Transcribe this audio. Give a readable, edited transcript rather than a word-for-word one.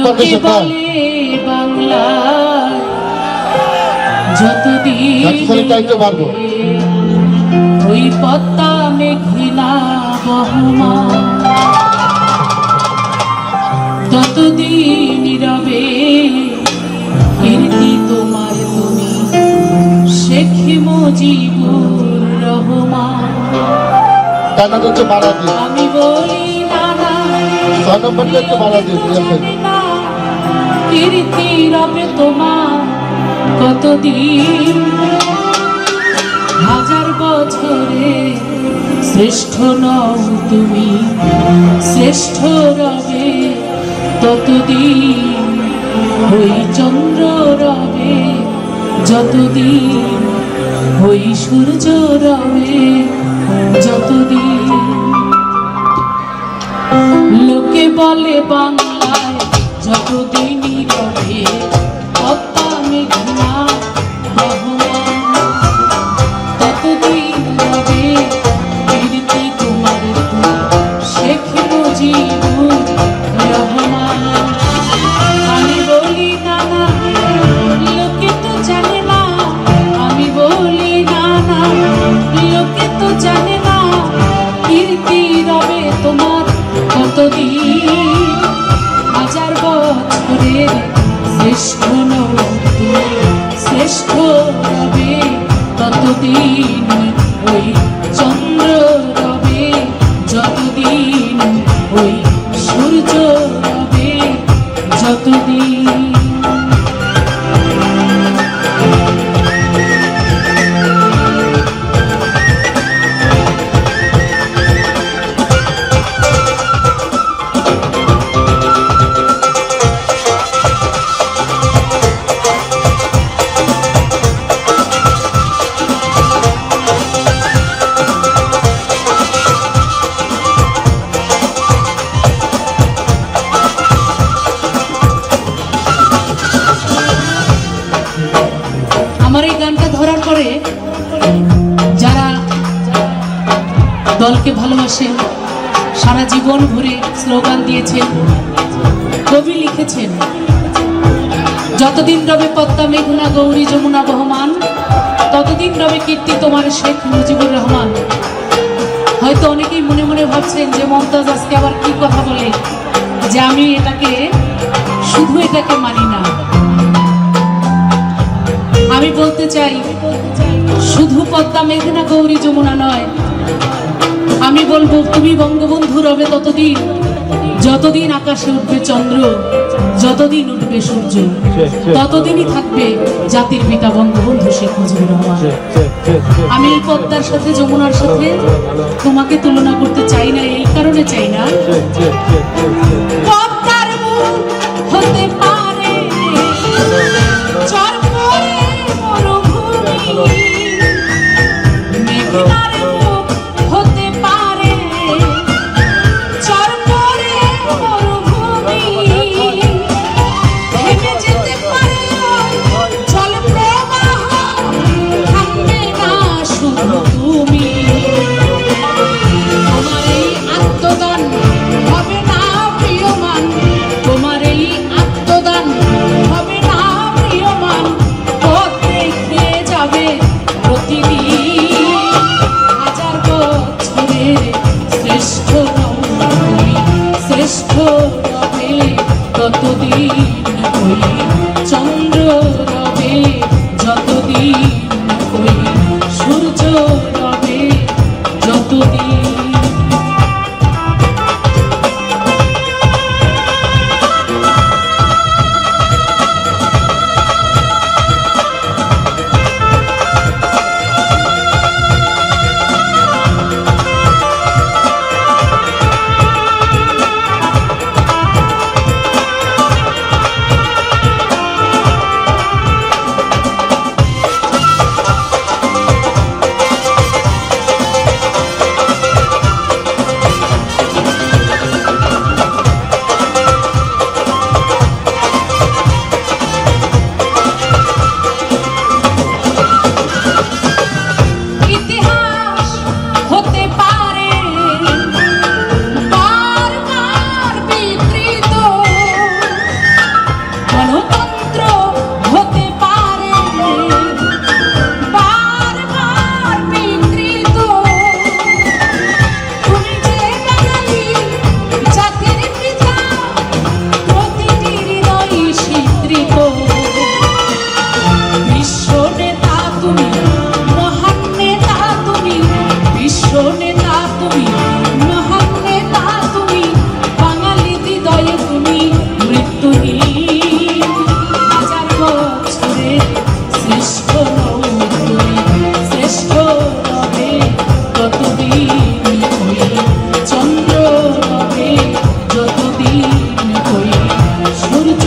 লোকে বলে বাংলায় যতদিন ওই পদ্মা মেঘনা বহমান ততদিন নীরবে কীর্তি তোমার তুমি শেখ মুজিবুর রহমান। আমি বলি নানা কীর্তি রবে তোমার কতদিন হাজার বছরে শ্রেষ্ঠ নও তুমি শ্রেষ্ঠ রবে ততদিন ওই চন্দ্র রবে যতদিন ওই সূর্য রবে যতদিন। লোকে বলে বাংলায় যতদিনই রবে পদ্মা মেঘনা বহমান ততদিন রবে কীর্তি তোমার শেখ মুজিবুর রহমান। আমি বলি নানা লোকে তো জানে না আমি বলি নানা লোকে তো জানে না কীর্তি রবে তোমার কতদিন হাজার বছরের শ্রেষ্ঠ নও তুমি শ্রেষ্ঠ রবে ততদিন ওই চন্দ্র রবে যতদিন ওই সূর্য রবে যতদিন। আমার এই গানটা ধরার পরে যারা দলকে ভালোবাসেন সারা জীবন ভরে স্লোগান দিয়েছেন কবি লিখেছেন যতদিন রবে পদ্মা মেঘনা গৌরী যমুনা বহমান ততদিন রবে কীর্তি তোমার শেখ মুজিবুর রহমান। হয়তো অনেকেই মনে মনে ভাবছেন যে মমতাজ আজকে আবার কি কথা বলে যে আমি এটাকে শুধু এটাকে মানি না। আমি বলতে চাই শুধু পদ্মা মেঘনা গৌরী যমুনা নয় আমি বলবো তুমি বঙ্গবন্ধু রবে ততদিন যতদিন আকাশে উঠবে চন্দ্র যতদিন উঠবে সূর্য ততদিনই থাকবে জাতির পিতা বঙ্গবন্ধু শেখ মুজিবুর রহমান। আমি এই পদ্মার সাথে যমুনার সাথে তোমাকে তুলনা করতে চাই না এই কারণে চাই না পদ্মার মুখ হতে পারে মেঘনার মুখ হতে পারে চরপরে মরুভূমি থেমে যেতে পারে জল প্রবাহ থামবে না শুধু তুমি। তোমার এই আত্মদান হবে না প্রিয়মান তোমার এই আত্মদান হবে না প্রিয়মান পথ দেখে যাবে প্রতিদিন হাজার বছরের শ্রেষ্ঠ তুমি শ্রেষ্ঠ রবে ততদিন ওই চন্দ্র রবে যতদিন ওই সূর্য রবে যতদিন। হই সূর্য